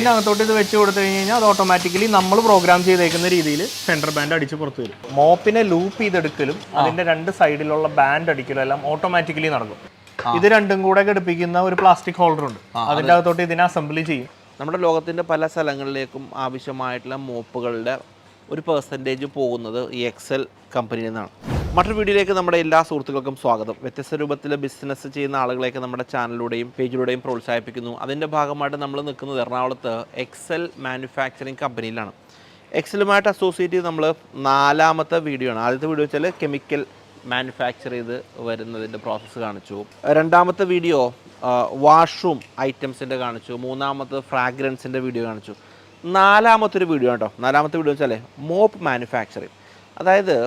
ഇതിനകത്തോട്ട് ഇത് വെച്ച് കൊടുത്തു കഴിഞ്ഞാൽ അത് ഓട്ടോമാറ്റിക്കലി നമ്മൾ പ്രോഗ്രാം ചെയ്തേക്കുന്ന രീതിയിൽ സെൻറ്റർ ബാൻഡ് അടിച്ച് പുറത്ത് വരും. മോപ്പിനെ ലൂപ്പ് ചെയ്തെടുക്കലും അതിന്റെ രണ്ട് സൈഡിലുള്ള ബാൻഡ് അടിക്കലും എല്ലാം ഓട്ടോമാറ്റിക്കലി നടക്കും. ഇത് രണ്ടും കൂടെ ഘടിപ്പിക്കുന്ന ഒരു പ്ലാസ്റ്റിക് ഹോൾഡർ ഉണ്ട്, അതിൻ്റെ അകത്തോട്ട് ഇതിനെ അസംബിൾ ചെയ്യും. നമ്മുടെ ലോകത്തിൻ്റെ പല സ്ഥലങ്ങളിലേക്കും ആവശ്യമായിട്ടുള്ള മോപ്പുകളുടെ ഒരു പെർസെൻറ്റേജ് പോകുന്നത് ഈ എക്സൽ കമ്പനിയിൽ നിന്നാണ്. മറ്റൊരു വീഡിയോയിലേക്ക് നമ്മുടെ എല്ലാ സുഹൃത്തുക്കൾക്കും സ്വാഗതം. വ്യത്യസ്ത രൂപത്തിൽ ബിസിനസ് ചെയ്യുന്ന ആളുകളെയൊക്കെ നമ്മുടെ ചാനലിലൂടെയും പേജിലൂടെയും പ്രോത്സാഹിപ്പിക്കുന്നു. അതിൻ്റെ ഭാഗമായിട്ട് നമ്മൾ നിൽക്കുന്നത് എറണാകുളത്ത് എക്സൽ മാനുഫാക്ചറിങ് കമ്പനിയിലാണ്. എക്സലുമായിട്ട് അസോസിയേറ്റ് ചെയ്ത് നമ്മൾ 4ാമത്തെ വീഡിയോ ആണ്. ആദ്യത്തെ വീഡിയോ വെച്ചാൽ കെമിക്കൽ മാനുഫാക്ചർ ചെയ്ത് വരുന്നതിൻ്റെ പ്രോസസ്സ് കാണിച്ചു. 2ാമത്തെ വീഡിയോ വാഷ്റൂം ഐറ്റംസിൻ്റെ കാണിച്ചു. 3ാമത്തെ ഫ്രാഗ്രൻസിൻ്റെ വീഡിയോ കാണിച്ചു. 4ാമത്തെ ഒരു വീഡിയോ കേട്ടോ. 4ാമത്തെ വീഡിയോ വെച്ചാൽ മോപ്പ് മാനുഫാക്ചറിങ്. അതായത്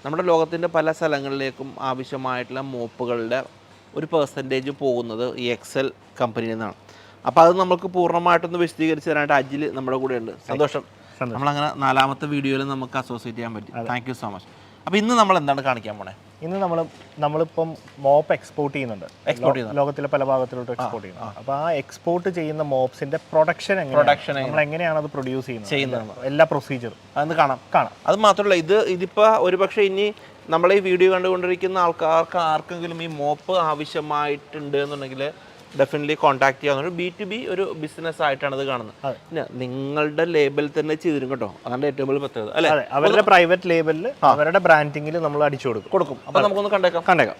നമ്മുടെ ലോകത്തിൻ്റെ പല സ്ഥലങ്ങളിലേക്കും ആവശ്യമായിട്ടുള്ള മോപ്പുകളുടെ ഒരു പെർസെൻറ്റേജ് പോകുന്നത് ഈ എക്സൽ കമ്പനിയിൽ നിന്നാണ്. അപ്പോൾ അത് നമുക്ക് പൂർണ്ണമായിട്ടൊന്ന് വിശദീകരിച്ച് തരാനായിട്ട് അജിൽ നമ്മുടെ കൂടെ ഉണ്ട്. സന്തോഷം. നമ്മളങ്ങനെ 4ാമത്തെ വീഡിയോയിൽ നമുക്ക് അസോസിയേറ്റ് ചെയ്യാൻ പറ്റി. Thank you so much. അപ്പോൾ ഇന്ന് നമ്മൾ എന്താണ് കാണിക്കാൻ പോണേ? ഇന്ന് നമ്മളിപ്പം മോപ്പ് എക്സ്പോർട്ട് ചെയ്യുന്നുണ്ട്. ലോകത്തിലെ പല ഭാഗത്തിലോട്ട് എക്സ്പോർട്ട് ചെയ്യുന്നത്. അപ്പോൾ ആ എക്സ്പോർട്ട് ചെയ്യുന്ന മോപ്സിന്റെ പ്രൊഡക്ഷൻ നമ്മൾ എങ്ങനെയാണ് അത് പ്രൊഡ്യൂസ് ചെയ്യുന്നത്, എല്ലാ പ്രൊസീജിയറും അതൊന്ന് കാണാം. അത് മാത്രമല്ല, ഇതിപ്പോൾ ഒരുപക്ഷെ ഇനി നമ്മളെ ഈ വീഡിയോ കണ്ടുകൊണ്ടിരിക്കുന്ന ആൾക്കാർക്ക് ആർക്കെങ്കിലും ഈ മോപ്പ് ആവശ്യമായിട്ടുണ്ട് എന്നുണ്ടെങ്കിൽ ഡെഫിനറ്റ്ലി കോൺടാക്ട് ചെയ്യാവുന്ന B2B ഒരു ബിസിനസ് ആയിട്ടാണ് ഇത് കാണുന്നത്. പിന്നെ നിങ്ങളുടെ ലേബൽ തന്നെ ചെയ്തിരും കേട്ടോ, അതാണ് ഏറ്റവും വലിയ പ്രത്യേകത അല്ലേ? അവരുടെ പ്രൈവറ്റ് ലേബലിൽ അവരുടെ ബ്രാൻഡിങ്ങിൽ നമ്മൾ അടിച്ചു കൊടുക്കും. അപ്പോൾ നമുക്കൊന്ന് കണ്ടേക്കാം.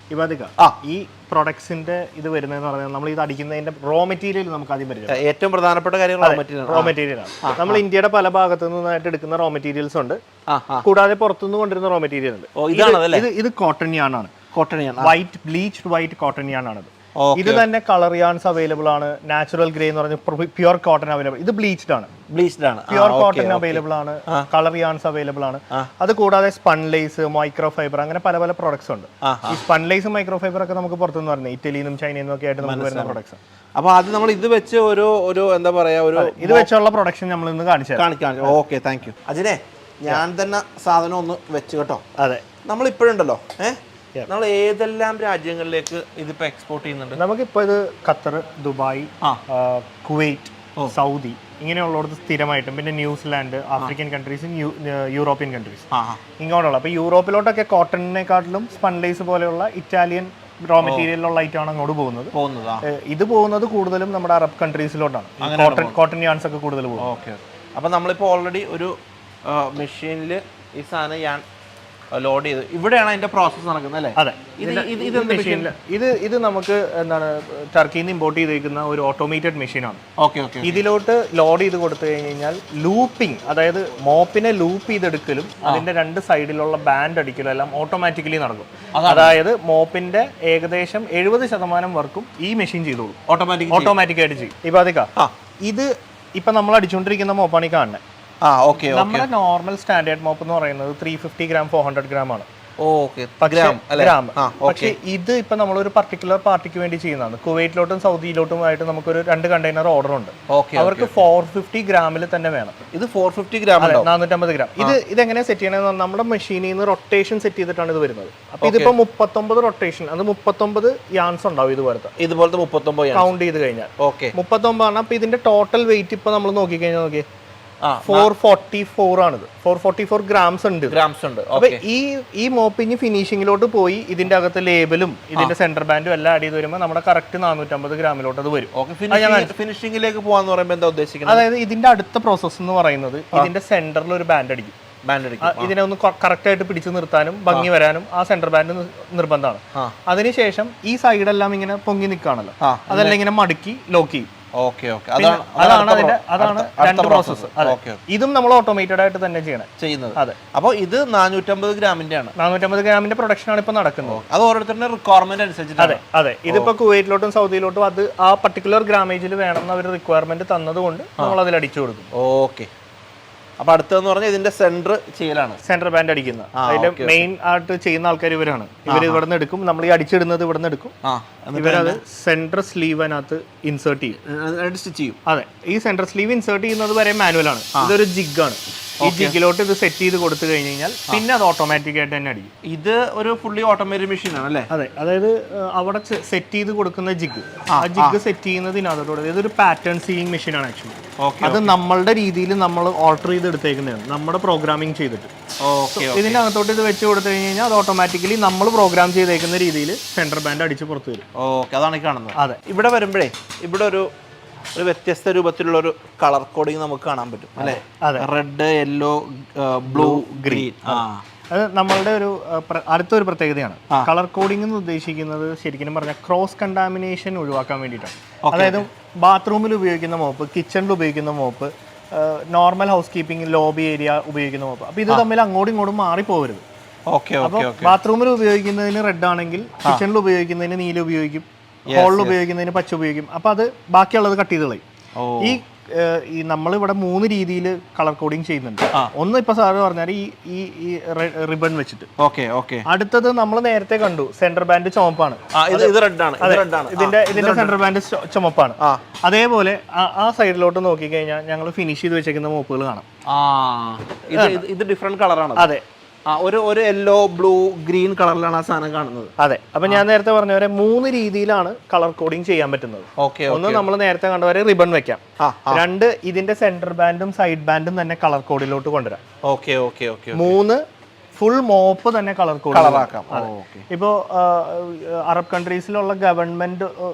ഈ പ്രൊഡക്ട്സിന്റെ ഇത് വരുന്നതെന്ന് പറഞ്ഞാൽ നമ്മൾ ഇത് അടിക്കുന്നതിന്റെ റോ മെറ്റീരിയൽ നമുക്ക് ആദ്യം പരിചയം. ഏറ്റവും പ്രധാനപ്പെട്ട കാര്യം റോ മെറ്റീരിയൽ ആണ്. നമ്മൾ ഇന്ത്യയുടെ പല ഭാഗത്തു നിന്നായിട്ട് എടുക്കുന്ന റോ മെറ്റീരിയൽസ് ഉണ്ട്, കൂടാതെ പുറത്തുനിന്ന് കൊണ്ടിരുന്ന റോ മെറ്റീരിയൽ ഉണ്ട്. ഇത് കോട്ടൺ യാൺ ആണ്. White bleached white cotton yarn ആണ്. ഇത് തന്നെ കളർ യാൺസ് അവൈലബിൾ ആണ്. നാച്ചുറൽ ഗ്രേ എന്ന് പറഞ്ഞ പ്യുർ കോട്ടൺ അവൈലബിൾ. ഇത് ബ്ലീച്ച്ഡ് ആണ്. പ്യുർ കോട്ടൺ അവൈലബിൾ ആണ്. കളർ യാൺസ് അവൈലബിൾ ആണ്. അത് കൂടാതെ സ്പൺലേസ്, മൈക്രോ ഫൈബർ, അങ്ങനെ പല പല പ്രൊഡക്ട്സ് ഉണ്ട്. ഈ സ്പൺലേസും മൈക്രോ ഫൈബർ ഒക്കെ നമുക്ക് പുറത്തുനിന്ന് പറഞ്ഞത് ഇറ്റലിയിൽ നിന്നും ചൈനയിൽ നിന്നും ഒക്കെ ആയിട്ട് നമുക്ക് വരുന്ന പ്രൊഡക്ട്സ്. അപ്പൊ അത് നമ്മൾ ഇത് വെച്ച് ഒരു എന്താ പറയാ, ഇത് വെച്ചുള്ള പ്രൊഡക്ഷൻ നമ്മൾ ഇന്ന് കാണിക്കാം. ഓക്കെ, താങ്ക് യു അജിനെ. ഞാൻ തന്നെ സാധനം ഒന്ന് വെച്ച് കേട്ടോ. അതെ, നമ്മൾ ഇപ്പോഴുണ്ടല്ലോ നമ്മൾ ഏതെല്ലാം രാജ്യങ്ങളിലേക്ക് ഇതിപ്പോ എക്സ്പോർട്ട് ചെയ്യുന്നുണ്ട്? നമുക്കിപ്പോ ഇത് ഖത്തർ, ദുബായ്, കുവൈറ്റ്, സൗദി ഇങ്ങനെയുള്ളടത്ത് സ്ഥിരമായിട്ടും, പിന്നെ New Zealand, African countries, European countries ഇങ്ങോട്ടുള്ള. അപ്പോൾ യൂറോപ്പിലോട്ടൊക്കെ കോട്ടണിനെക്കാട്ടിലും സ്പൺലേസ് പോലെയുള്ള ഇറ്റാലിയൻ റോ മെറ്റീരിയലുള്ള ഐറ്റമാണ് അങ്ങോട്ട് പോകുന്നത്. ഇത് പോകുന്നത് കൂടുതലും നമ്മുടെ അറബ് കൺട്രീസിലോട്ടാണ്. കോട്ടൺ യാൺസ് ഒക്കെ കൂടുതൽ പോകും. ഓക്കെ. അപ്പോൾ നമ്മളിപ്പോൾ ഓൾറെഡി ഒരു മെഷീനിൽ ഈ സാധനം യാൺ ലോഡ് ചെയ്ത് ഇവിടെയാണ് അതിന്റെ പ്രോസസ് നടക്കുന്നത് അല്ലേ? അതെ. ഇത് നമുക്ക് എന്താണ് ടർക്കിയിൽ നിന്ന് ഇമ്പോർട്ട് ചെയ്തേക്കുന്ന ഒരു ഓട്ടോമേറ്റഡ് മെഷീനാണ്. ഇതിലോട്ട് ലോഡ് ചെയ്ത് കൊടുത്തു കഴിഞ്ഞാൽ ലൂപ്പിംഗ്, അതായത് മോപ്പിനെ ലൂപ്പ് ചെയ്തെടുക്കലും അതിന്റെ രണ്ട് സൈഡിലുള്ള ബാൻഡ് അടിക്കലും എല്ലാം ഓട്ടോമാറ്റിക്കലി നടക്കും. അതായത് മോപ്പിന്റെ ഏകദേശം 70% വർക്കും ഈ മെഷീൻ ചെയ്തോളൂ, ഓട്ടോമാറ്റിക്കായിട്ട് ചെയ്യും. ഇത് ഇപ്പൊ നമ്മൾ അടിച്ചുകൊണ്ടിരിക്കുന്ന മോപ്പാണ് ഈ കാണുന്നത്. നമ്മുടെ നോർമൽ സ്റ്റാൻഡേർഡ് മോപ്പ് എന്ന് പറയുന്നത് 350 gram 400 gram ആണ്. പക്ഷേ ഇത് ഇപ്പൊ നമ്മളൊരു പർട്ടിക്കുലർ പാർട്ടിക്ക് വേണ്ടി ചെയ്യുന്നതാണ്. കുവൈറ്റിലോട്ടും സൗദിയിലോട്ടുമായിട്ട് നമുക്കൊരു 2 കണ്ടെയ്നർ ഓർഡർ ഉണ്ട്. അവർക്ക് 450 ഗ്രാമിൽ തന്നെ വേണം. ഇത് 450 gram 450 ഗ്രാം. ഇതെങ്ങനെ സെറ്റ് ചെയ്യണമെന്ന് നമ്മുടെ മെഷീനിൽ നിന്ന് റൊട്ടേഷൻ സെറ്റ് ചെയ്തിട്ടാണ് ഇത് വരുന്നത്. അപ്പൊ ഇതിപ്പോ 39 റൊട്ടേഷൻ, അത് 39 യാൻസ് ഉണ്ടാവും ഇതുപോലത്തെ 39 കൗണ്ട് ചെയ്ത് കഴിഞ്ഞാൽ 39 ആണ്. അപ്പൊ ഇതിന്റെ ടോട്ടൽ വെയിറ്റ് ഇപ്പൊ നമ്മൾ നോക്കിക്കഴിഞ്ഞാൽ 444 ആണിത്. 444 ഗ്രാംസ് ഉണ്ട്. അപ്പൊ ഈ മോപ്പിങ് ഫിനിഷിങ്ങിലോട്ട് പോയി ഇതിന്റെ അകത്ത് ലേബലും ഇതിന്റെ സെന്റർ ബാൻഡും എല്ലാം ആഡ് ചെയ്ത് വരുമ്പോൾ നമ്മുടെ കറക്റ്റ് 450 ഗ്രാമിലോട്ട് അത് വരും. ഫിനിഷിംഗിലേക്ക് പോകാന്ന് പറയുമ്പോൾ എന്താ ഉദ്ദേശിക്കുന്നത്? അതായത് ഇതിന്റെ അടുത്ത പ്രോസസ് എന്ന് പറയുന്നത് ഇതിന്റെ സെന്ററിൽ ഒരു ബാൻഡ് അടിക്കും. ഇതിനെ ഒന്ന് കറക്റ്റ് ആയിട്ട് പിടിച്ചു നിർത്താനും ഭംഗി വരാനും ആ സെന്റർ ബാൻഡ് നിർബന്ധമാണ്. അതിനുശേഷം ഈ സൈഡെല്ലാം ഇങ്ങനെ പൊങ്ങി നിൽക്കുകയാണല്ലോ, അതെല്ലാം ഇങ്ങനെ മടക്കി ലോക്ക് ചെയ്യും. അതാണ് രണ്ട് പ്രോസസ്. ഇതും നമ്മൾ ഓട്ടോമേറ്റഡ് ആയിട്ട് തന്നെ ചെയ്യുന്നത്. അതെ. അപ്പോൾ ഇത് 450 ഗ്രാമിന്റെ ആണ്. 450 ഗ്രാമിന്റെ പ്രൊഡക്ഷൻ ആണ് ഇപ്പൊ നടക്കുന്നത്. അത് ഓരോരുത്തരുടെ റിക്വയർമെന്റ് അനുസരിച്ച്. അതെ. ഇതിപ്പോ കുവൈറ്റിലോട്ടും സൗദിയിലോട്ടും അത് ആ പർട്ടിക്കുലർ ഗ്രാമേജിൽ വേണമെന്ന് അവർ റിക്വയർമെന്റ് തന്നതുകൊണ്ട് നമ്മൾ അതിൽ അടിച്ചു കൊടുക്കും. ഓക്കെ. അപ്പൊ അടുത്തെന്ന് പറഞ്ഞാൽ ഇതിന്റെ സെന്റർ ചെയ്യലാണ്, സെന്റർ ബാൻഡ് അടിക്കുന്ന. അതിന്റെ മെയിൻ ആയിട്ട് ചെയ്യുന്ന ആൾക്കാർ ഇവരാണ്. ഇവർ ഇവിടെ നിന്ന് എടുക്കും, നമ്മൾ ഈ അടിച്ചിടുന്നത് ഇവിടെ നിന്ന് എടുക്കും. ഇവരത് സെന്റർ സ്ലീവിനകത്ത് ഇൻസേർട്ട് ചെയ്യും. സ്റ്റിച്ച് ചെയ്യും. അതെ. ഈ സെന്റർ സ്ലീവ് ഇൻസേർട്ട് ചെയ്യുന്നത് വരെ മാനുവൽ ആണ്. ഇതൊരു ജിഗ് ആണ്. ഈ ജിഗിലോട്ട് ഇത് സെറ്റ് ചെയ്ത് കൊടുത്തു കഴിഞ്ഞ് കഴിഞ്ഞാൽ പിന്നെ അത് ഓട്ടോമാറ്റിക് ആയിട്ട് തന്നെ അടിക്കും. ഇത് ഒരു ഫുള്ളി ഓട്ടോമാറ്റിക് മെഷീൻ ആണ് അല്ലേ? അതെ, അതായത് അവിടെ സെറ്റ് ചെയ്ത് കൊടുക്കുന്ന ജിഗ്, ആ ജിഗ് സെറ്റ് ചെയ്യുന്നതിനകത്തോടെ ഇതൊരു പാറ്റേൺ സീയിങ് മെഷീൻ ആണ് ആക്ച്വലി. അത് നമ്മളുടെ രീതിയിൽ നമ്മൾ ഓൾട്ടർ ചെയ്ത് എടുത്തേക്കുന്നതാണ്, നമ്മുടെ പ്രോഗ്രാമിംഗ് ചെയ്തിട്ട്. ഇതിനകത്തോട്ട് ഇത് വെച്ച് കൊടുത്തു കഴിഞ്ഞ് കഴിഞ്ഞാൽ അത് ഓട്ടോമാറ്റിക്കലി നമ്മൾ പ്രോഗ്രാം ചെയ്തേക്കുന്ന രീതിയിൽ സെന്റർ ബാൻഡ് അടിച്ച് പുറത്ത് വരും. ഓക്കെ, അതാണ് ഈ കാണുന്നത്. അതെ, ഇവിടെ വരുമ്പോഴേ ഇവിടെ ഒരു വ്യത്യസ്ത രൂപത്തിലുള്ള ഒരു കളർ കോഡിങ് നമുക്ക് കാണാൻ പറ്റും അല്ലേ? Red, yellow, blue, green. അത് നമ്മളുടെ ഒരു അടുത്തൊരു പ്രത്യേകതയാണ്. കളർ കോഡിംഗ് എന്ന് ഉദ്ദേശിക്കുന്നത് ശരിക്കും പറഞ്ഞാൽ ക്രോസ് കണ്ടാമിനേഷൻ ഒഴിവാക്കാൻ വേണ്ടിയിട്ടാണ്. അതായത് ബാത്റൂമിൽ ഉപയോഗിക്കുന്ന മോപ്പ്, കിച്ചണിൽ ഉപയോഗിക്കുന്ന mop, normal house keeping lobby area ഉപയോഗിക്കുന്ന മോപ്പ്, അപ്പോൾ ഇത് തമ്മിൽ അങ്ങോട്ടും ഇങ്ങോട്ടും മാറിപ്പോകരുത്. അപ്പോൾ ബാത്റൂമിൽ ഉപയോഗിക്കുന്നതിന് റെഡ് ആണെങ്കിൽ കിച്ചണിൽ ഉപയോഗിക്കുന്നതിന് നീല ഉപയോഗിക്കും, ഹോളിൽ ഉപയോഗിക്കുന്നതിന് പച്ച ഉപയോഗിക്കും. അപ്പോൾ അത് ബാക്കിയുള്ളത് കട്ട് ചെയ്ത് കളയും. ഈ നമ്മളിവിടെ 3 രീതിയിൽ കളർ കോഡിങ് ചെയ്യുന്നുണ്ട്. ഒന്ന് ഇപ്പൊ സാറ് പറഞ്ഞാൽ ഈ റിബൺ വെച്ചിട്ട്. അടുത്തത് നമ്മൾ നേരത്തെ കണ്ടു സെന്റർ ബാൻഡ് ചുമപ്പാണ്, ഇതിന്റെ സെന്റർ ബാൻഡ് ചുമപ്പാണ്. അതേപോലെ ആ സൈഡിലോട്ട് നോക്കിക്കഴിഞ്ഞാൽ ഞങ്ങൾ ഫിനിഷ് ചെയ്ത് വെച്ചേക്കുന്ന മോപ്പുകൾ കാണാം. ഇത് ഡിഫറെന്റ് കളറാണ്. അതെ, ഒരു യെല്ലോ, ബ്ലൂ, ഗ്രീൻ കളറിലാണ് ആ സാധനം കാണുന്നത്. അതെ, അപ്പൊ ഞാൻ നേരത്തെ പറഞ്ഞ പോലെ 3 രീതിയിലാണ് കളർ കോഡിങ് ചെയ്യാൻ പറ്റുന്നത്. ഒന്ന് നമ്മൾ നേരത്തെ കണ്ടവരെ റിബൺ വെക്കാം. 2 ഇതിന്റെ സെന്റർ ബാൻഡും സൈഡ് ബാൻഡും തന്നെ കളർ കോഡിലോട്ട് കൊണ്ടുവരാം. 3 ഫുൾ മോപ്പ് തന്നെ കളർ കോഡിലാക്കാം. ഇപ്പോ അറബ് കൺട്രീസിലുള്ള ഗവൺമെന്റ്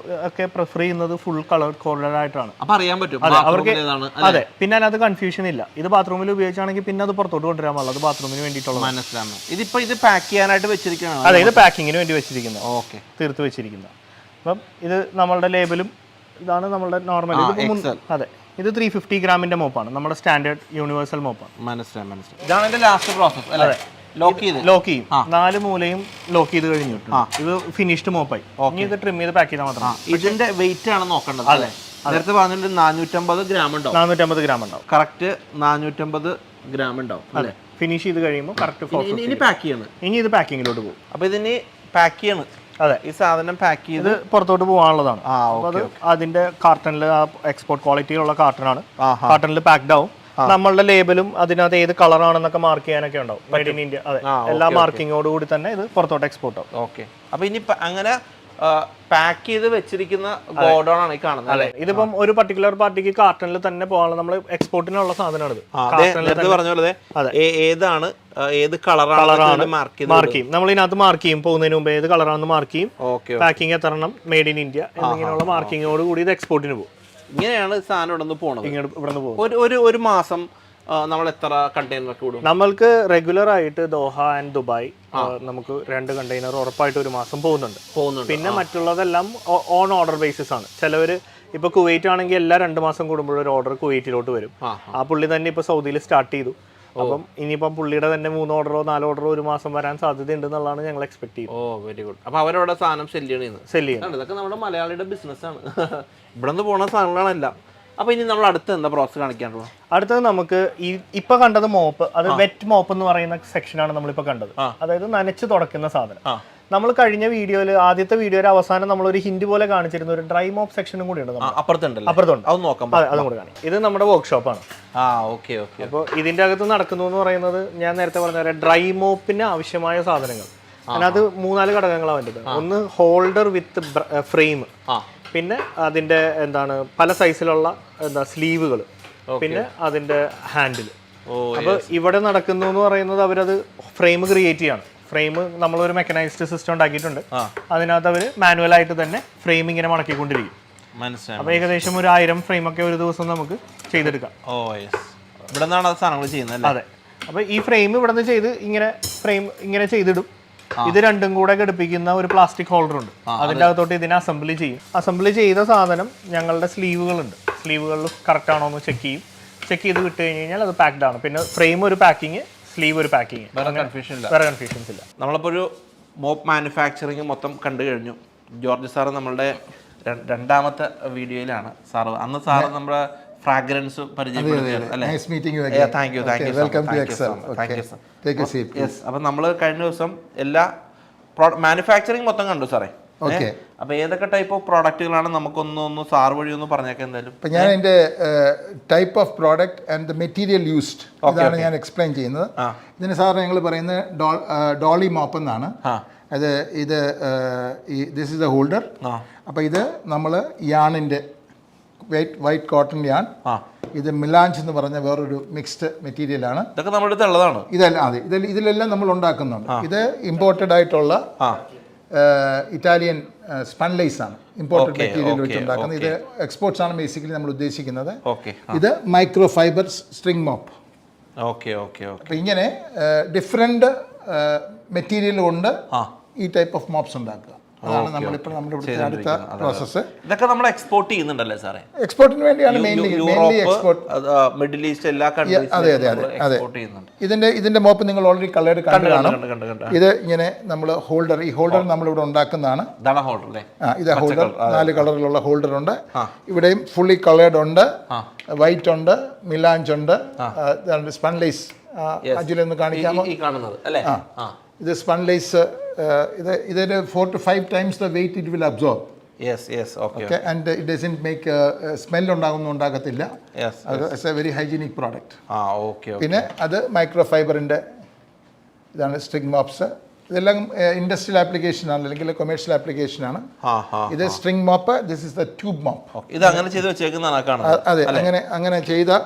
ഒക്കെ പ്രിഫർ ചെയ്യുന്നത് ഫുൾ കളർ കോഡഡ് ആയിട്ടാണ്. അവർക്ക് അതെ, പിന്നെ അതിനകത്ത് കൺഫ്യൂഷൻ ഇല്ല. ഇത് ബാത്റൂമിൽ ഉപയോഗിച്ചാണെങ്കിൽ പിന്നെ അത് പുറത്തോട്ട് കൊണ്ടുവരാൻ പാടില്ല, അത് ബാത്റൂമിന് വേണ്ടിയിട്ടുള്ള. ഇത് പാക്ക് ചെയ്യാനായിട്ട് വെച്ചിരിക്കുകയാണ്. അതെ, ഇത് പാക്കിങ്ങിന് വേണ്ടി വെച്ചിരിക്കുന്നത്, തീർത്ത് വെച്ചിരിക്കുന്നത്. അപ്പം ഇത് നമ്മളുടെ ലേബലും ഇതാണ് നമ്മളുടെ നോർമൽ. അതെ, ഇത് 350 ഗ്രാമിന്റെ മോപ്പാണ്, നമ്മുടെ സ്റ്റാൻഡേർഡ് യൂണിവേഴ്സൽ മോപ്പാണ്. മനസ്സിലായി. ഇതാണ് ലാസ്റ്റ് പ്രോസസ് അല്ലേ? ലോക്ക് ചെയ്യും, 4 മൂലയും ലോക്ക് ചെയ്ത് കഴിഞ്ഞിട്ട് ഇത് ഫിനിഷ്ഡ് മോപ്പായി. ഇനി ഇത് ട്രിം ചെയ്ത് പാക്ക് ചെയ്താൽ മാത്രം. ഇതിന്റെ വെയിറ്റ് ആണ് നോക്കേണ്ടത് അല്ലേ? നേരത്തെ പറഞ്ഞിട്ട് 450 ഗ്രാം ഉണ്ടാവും. 450 ഗ്രാം ഉണ്ടാവും, കറക്റ്റ് 450 ഗ്രാം ഉണ്ടാവും. അതെ, ഫിനിഷ് ചെയ്ത് കഴിയുമ്പോൾ കറക്റ്റ്. ഇനി പാക്ക് ചെയ്യണം, ഇനി ഇത് പാക്കിങ്ങിലോട്ട് പോകും. അപ്പൊ ഇതിന് പാക്ക് ചെയ്യണം. അതെ, ഈ സാധനം പാക്ക് ചെയ്ത് പുറത്തോട്ട് പോകാനുള്ളതാണ്. അത് അതിന്റെ കാർട്ടണിൽ എക്സ്പോർട്ട് ക്വാളിറ്റിയുള്ള കാർട്ടണാണ്, കാർട്ടണിൽ പാക്ഡ് ആവും. നമ്മളുടെ ലേബലും അതിനകത്ത് ഏത് കളറാണെന്നൊക്കെ മാർക്ക് ചെയ്യാനൊക്കെ ഉണ്ടാവും. മെയ്ഡ് ഇൻ ഇന്ത്യ, അതെ, എല്ലാ മാർക്കിങ്ങോട് കൂടി തന്നെ ഇത് പുറത്തോട്ട് എക്സ്പോർട്ട് ആവും. ഓക്കെ, അപ്പൊ ഇനി അങ്ങനെ പാക്ക് ചെയ്ത് വെച്ചിരിക്കുന്ന ഗോഡൗൺ ആണ് ഈ കാണുന്നത്. അതെ, ഇതിപ്പം ഒരു പർട്ടിക്കുലർ പാർട്ടിക്ക് കാർട്ടണിൽ തന്നെ പോകാനുള്ള നമ്മൾ എക്സ്പോർട്ടിനുള്ള സാധനമാണ്. പറഞ്ഞ പോലെ ഏതാണ് ഏത് കളറാണ് മാർക്ക് ചെയ്യും, നമ്മൾ ഇതിനകത്ത് മാർക്ക് ചെയ്യും. പോകുന്നതിന് മുമ്പ് ഏത് കളറാണെന്ന് മാർക്ക് ചെയ്യും. പാക്കിംഗ് എത്തണം മെയ്ഡ് ഇൻ ഇന്ത്യ എന്നിങ്ങനെയുള്ള മാർക്കിങ്ങോട് കൂടി ഇത് എക്സ്പോർട്ടിന് പോകും. ഇങ്ങനെയാണ് സാധനം ഇവിടെ നിന്ന് പോകുന്നത്. ഒരു മാസം നമ്മൾ എത്ര കണ്ടെയ്നർ ഒക്കെ വിടും? നമ്മൾക്ക് റെഗുലർ ആയിട്ട് ദോഹ ആൻഡ് ദുബായ് നമുക്ക് 2 കണ്ടെയ്നർ ഉറപ്പായിട്ട് ഒരു മാസം പോകുന്നുണ്ട്. പിന്നെ മറ്റുള്ളതെല്ലാം ഓൺ ഓർഡർ ബേസിസ് ആണ്. ചിലവർ ഇപ്പൊ കുവൈറ്റ് ആണെങ്കിൽ എല്ലാ 2 മാസം കൂടുമ്പോൾ ഒരു ഓർഡർ കുവൈറ്റിലോട്ട് വരും. ആ പുള്ളി തന്നെ ഇപ്പൊ സൗദിയിൽ സ്റ്റാർട്ട് ചെയ്തു. അപ്പം ഇനിയിപ്പം പുള്ളിയുടെ തന്നെ 3 ഓർഡറോ 4 ഓർഡറോ ഒരു മാസം വരാൻ സാധ്യത ഉണ്ടെന്നുള്ളതാണ് ഞങ്ങൾ എക്സ്പെക്ട് ചെയ്യുന്നത്. Very good. അപ്പൊ അവരവിടെ സാധനം സെല് ചെയ്യണം. ഇതൊക്കെ നമ്മുടെ മലയാളിയുടെ ബിസിനസ് ആണ്. ഇവിടെ നിന്ന് പോണ സാധനങ്ങളാണെല്ലാം. അപ്പൊ ഇനി നമ്മൾ അടുത്ത് എന്താ പ്രോസസ് കാണിക്കാനുള്ളത്? അടുത്തത് നമുക്ക് ഇപ്പൊ കണ്ടത് മോപ്പ്, അത് വെറ്റ് മോപ്പ് എന്ന് പറയുന്ന സെക്ഷനാണ് നമ്മളിപ്പോ കണ്ടത്. അതായത് നനച്ച് തുടക്കുന്ന സാധനം. നമ്മൾ കഴിഞ്ഞ വീഡിയോയിൽ ആദ്യത്തെ വീഡിയോയിൽ അവസാനം നമ്മൾ ഒരു ഹിന്റ് പോലെ കാണിച്ചിരുന്ന ഒരു ഡ്രൈ മോപ്പ് സെക്ഷനും കൂടി ഉണ്ട്. അപ്പുറത്തുണ്ട്. അതും കൂടി കാണാം. ഇത് നമ്മുടെ വർക്ക്ഷോപ്പാണ്. അപ്പോൾ ഇതിന്റെ അകത്ത് നടക്കുന്നു എന്ന് പറയുന്നത് ഞാൻ നേരത്തെ പറഞ്ഞ പോലെ ഡ്രൈ മോപ്പിന് ആവശ്യമായ സാധനങ്ങൾ. അതിനകത്ത് 3-4 ഘടകങ്ങളാണ് വേണ്ടത്. ഒന്ന് ഹോൾഡർ വിത്ത് ഫ്രെയിം, പിന്നെ അതിന്റെ എന്താണ് പല സൈസിലുള്ള സ്ലീവുകൾ, പിന്നെ അതിന്റെ ഹാൻഡിൽ. അപ്പൊ ഇവിടെ നടക്കുന്നു എന്ന് പറയുന്നത് അവരത് ഫ്രെയിം ക്രിയേറ്റ് ചെയ്യാണ്. ഫ്രെയിം നമ്മളൊരു മെക്കനൈസ്ഡ് സിസ്റ്റം ഉണ്ടാക്കിയിട്ടുണ്ട്. അതിനകത്ത് അവർ മാനുവലായിട്ട് തന്നെ ഫ്രെയിം ഇങ്ങനെ മടക്കിക്കൊണ്ടിരിക്കും. അപ്പൊ ഏകദേശം ഒരു 1000 ഫ്രെയിം ഒക്കെ ഒരു ദിവസം നമുക്ക് ചെയ്തെടുക്കാം. അതെ, അപ്പൊ ഈ ഫ്രെയിം ഇവിടെ നിന്ന് ചെയ്ത് ഫ്രെയിം ഇങ്ങനെ ചെയ്തിടും. ഇത് രണ്ടും കൂടെ ഘടിപ്പിക്കുന്ന ഒരു പ്ലാസ്റ്റിക് ഹോൾഡർ ഉണ്ട്. അതിന്റെ അകത്തോട്ട് ഇതിനെ അസംബ്ലി ചെയ്യും. അസംബ്ലി ചെയ്ത സാധനം ഞങ്ങളുടെ സ്ലീവുകളുണ്ട്, സ്ലീവുകളിൽ കറക്റ്റ് ആണോ എന്ന് ചെക്ക് ചെയ്ത് വിട്ട് കഴിഞ്ഞ് കഴിഞ്ഞാൽ അത് പാക്ഡ് ആണ്. പിന്നെ ഫ്രെയിം ഒരു പാക്കിങ്, സ്ലീവ് ഒരു പാക്കിങ്, വേറെ കൺഫ്യൂഷൻസ് ഇല്ല. നമ്മളിപ്പോൾ ഒരു മോപ്പ് മാനുഫാക്ചറിങ് മൊത്തം കണ്ടു കഴിഞ്ഞു. ജോർജ് സാറ് നമ്മളുടെ 2ാമത്തെ വീഡിയോയിലാണ് സാറ്. അന്ന് സാറ് നമ്മുടെ ഫ്രാഗ്രൻസ് പരിചയപ്പെടുത്തിയത് അല്ലേ? Thank you. അപ്പം നമ്മൾ കഴിഞ്ഞ ദിവസം എല്ലാ മാനുഫാക്ചറിങ് മൊത്തം കണ്ടു സാറേ. ഓക്കെ. അപ്പോൾ ഏതൊക്കെ ടൈപ്പ് ഓഫ് പ്രോഡക്റ്റുകളാണ് നമുക്കൊന്ന് സാർ വഴി ഒന്ന് പറഞ്ഞേക്കാം എന്തായാലും. ഇപ്പം ഞാൻ എൻ്റെ type of product and the material used ഇതാണ് ഞാൻ എക്സ്പ്ലെയിൻ ചെയ്യുന്നത്. ഇതിന് സാറിന് ഞങ്ങൾ പറയുന്നത് ഡോളി മോപ്പ് എന്നാണ്. അത് ഇത് ദിസ് ഇസ് എ ഹോൾഡർ. അപ്പോൾ ഇത് നമ്മൾ യാണിൻ്റെ വൈറ്റ് കോട്ടൺ യാൺ. ഇത് മിലാഞ്ച് എന്ന് പറഞ്ഞ വേറൊരു മിക്സ്ഡ് മെറ്റീരിയലാണ്. ഇതൊക്കെ നമ്മുടെ അടുത്ത് ഉള്ളതാണ്. ഇതെല്ലാം അതെ, ഇതിലെല്ലാം നമ്മൾ ഉണ്ടാക്കുന്നുണ്ട്. ഇത് ഇമ്പോർട്ടഡ് ആയിട്ടുള്ള ഇറ്റാലിയൻ സ്പൺലൈസ് ആണ്, ഇമ്പോർട്ടഡ് മെറ്റീരിയൽ വെച്ച് ഉണ്ടാക്കുന്നത്. ഇത് എക്സ്പോർട്സ് ആണ് ബേസിക്കലി നമ്മൾ ഉദ്ദേശിക്കുന്നത്. ഇത് മൈക്രോ ഫൈബർ സ്ട്രിംഗ് മോപ്പ്. അപ്പോൾ ഇങ്ങനെ ഡിഫറെൻ്റ് മെറ്റീരിയൽ കൊണ്ട് ഈ ടൈപ്പ് ഓഫ് മോപ്സ് ഉണ്ടാക്കുക. അതാണ് നമ്മളിപ്പോൾ നമ്മുടെ ഇവിടുത്തെ അടുത്ത പ്രോസസ്സ്. ഇതൊക്കെ നമ്മൾ എക്സ്പോർട്ട് ചെയ്യുന്നുണ്ടല്ലേ സാറേ? എക്സ്പോർട്ടിന് വേണ്ടിയാണ് മെയിൻലി എക്സ്പോർട്ട്. മിഡിൽ ഈസ്റ്റ് എല്ലാ അതെ അതെ അതെ അതെ. ഇതിന്റെ മോപ്പ് നിങ്ങൾ ഓൾറെഡി കളേർഡ് കണ്ടു കാണും. ഇത് ഇങ്ങനെ നമ്മൾ ഹോൾഡർ, ഈ ഹോൾഡർ നമ്മളിവിടെ ഉണ്ടാക്കുന്നതാണ്. ഇത് ഹോൾഡർ 4 കളറിലുള്ള ഹോൾഡർ ഉണ്ട്. ഇവിടെയും ഫുള്ളി കളേർഡ് ഉണ്ട്, വൈറ്റ് ഉണ്ട്, മിലാഞ്ച് ഉണ്ട്, സ്പൺലൈസ്. അജിലൊന്ന് കാണിക്കാമോ? ഇത് സ്പൺലൈസ്. ഇതൊരു 4 to 5 times the weight it will absorb. Okay, and it doesn't make smell ഉണ്ടാകത്തില്ല. It's a very hygienic product. പിന്നെ അത് മൈക്രോ ഫൈബറിൻ്റെ ഇതാണ് സ്ട്രിംഗ് മോപ്സ്. ഇതെല്ലാം ഇൻഡസ്ട്രിയൽ ആപ്ലിക്കേഷൻ ആണ്, അല്ലെങ്കിൽ കൊമേഴ്ഷ്യൽ ആപ്ലിക്കേഷൻ ആണ്. ഇത് string mop, this is the tube mop. ഇത് അങ്ങനെ ചെയ്ത് വെച്ചേക്കുന്നതാണ്. അതെ, അങ്ങനെ ചെയ്ത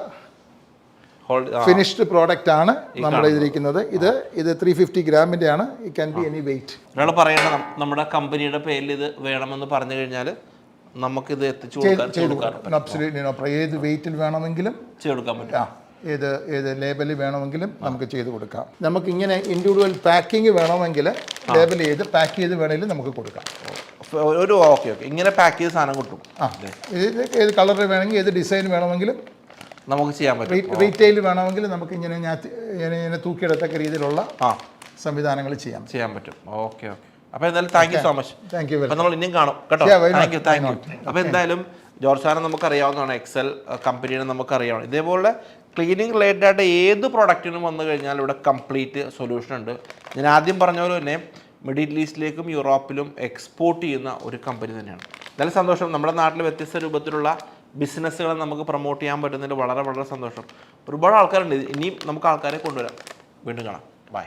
ഫിനിഷ്ഡ് പ്രോഡക്റ്റ് ആണ് നമ്മൾ ഇതിരിക്കുന്നത്. ഇത് 350 ഗ്രാമിൻ്റെ ആണ്. It can be any weight. ഒരാൾ പറയണ നമ്മുടെ കമ്പനിയുടെ പേരിൽ ഇത് വേണമെന്ന് പറഞ്ഞു കഴിഞ്ഞാൽ നമുക്കിത് എത്തിച്ചു കൊടുക്കാം. Absolutely no problem. ഏത് വെയിറ്റിൽ വേണമെങ്കിലും ചെയ്ത് കൊടുക്കാൻ പറ്റും. ഏത് ലേബലിൽ വേണമെങ്കിലും നമുക്ക് ചെയ്ത് കൊടുക്കാം. നമുക്ക് ഇങ്ങനെ ഇൻഡിവിജ്വൽ പാക്കിംഗ് വേണമെങ്കിൽ ലേബൽ ചെയ്ത് പാക്ക് ചെയ്ത് വേണമെങ്കിലും നമുക്ക് കൊടുക്കാം. ഇങ്ങനെ പാക്ക് ചെയ്ത് സാധനം കിട്ടും. ഏത് കളറിൽ വേണമെങ്കിൽ, ഏത് ഡിസൈൻ വേണമെങ്കിലും നമുക്ക് ചെയ്യാൻ പറ്റും. റീറ്റെയിൽ വേണമെങ്കിൽ നമുക്ക് ഇങ്ങനെ തൂക്കിയെടുത്തക്ക രീതിയിലുള്ള സംവിധാനങ്ങൾ ചെയ്യാൻ പറ്റും. ഓക്കെ. അപ്പോൾ എന്തായാലും thank you so much. Thank you. അപ്പോൾ നമ്മൾ ഇനിയും കാണും കേട്ടോ. Thank you. അപ്പോൾ എന്തായാലും ജോർജ് സാറിനെ നമുക്കറിയാവുന്നതാണ്, എക്സൽ കമ്പനിയെ നമുക്കറിയാവുന്നത്. ഇതേപോലെ ക്ലീനിങ് റിലേറ്റഡ് ആയിട്ട് ഏത് പ്രൊഡക്റ്റിനും വന്നു കഴിഞ്ഞാൽ ഇവിടെ കംപ്ലീറ്റ് സൊല്യൂഷൻ ഉണ്ട്. ഞാൻ ആദ്യം പറഞ്ഞ പോലെ തന്നെ മിഡിൽ ഈസ്റ്റിലേക്കും യൂറോപ്പിലും എക്സ്പോർട്ട് ചെയ്യുന്ന ഒരു കമ്പനി തന്നെയാണ്. എന്തായാലും സന്തോഷം. നമ്മുടെ നാട്ടിൽ വ്യത്യസ്ത രൂപത്തിലുള്ള ബിസിനസ്സുകൾ നമുക്ക് പ്രൊമോട്ട് ചെയ്യാൻ പറ്റുന്നതിൽ വളരെ വളരെ സന്തോഷം. ഒരുപാട് ആൾക്കാരുണ്ട്. ഇനിയും നമുക്ക് ആൾക്കാരെ കൊണ്ടുവരാം. വീണ്ടും കാണാം. ബൈ.